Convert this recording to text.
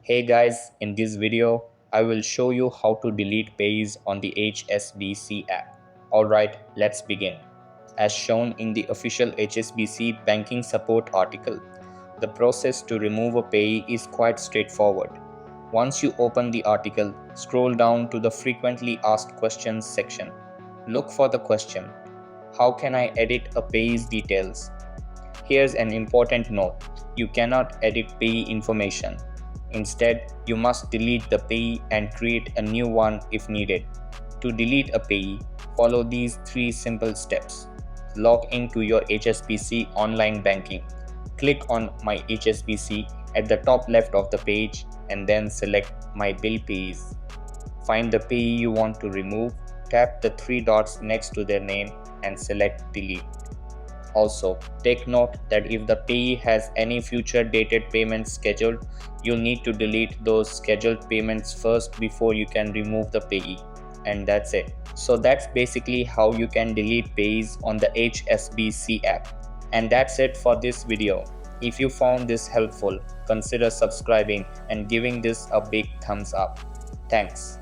Hey guys, in this video, I will show you how to delete Payees on the HSBC app. Alright, let's begin. As shown in the official HSBC banking support article, the process to remove a payee is quite straightforward. Once you open the article, scroll down to the frequently asked questions section. Look for the question, how can I edit a payee's details? Here's an important note, you cannot edit payee information. Instead, you must delete the payee and create a new one if needed. To delete a payee, follow these three simple steps. Log into your HSBC online banking. Click on My HSBC at the top left of the page and then select My Bill Payees. Find the payee you want to remove, tap the three dots next to their name and select Delete. Also, take note that if the payee has any future dated payments scheduled, you'll need to delete those scheduled payments first before you can remove the payee. And that's it. So that's basically how you can delete payees on the HSBC app. And that's it for this video. If you found this helpful, consider subscribing and giving this a big thumbs up. Thanks.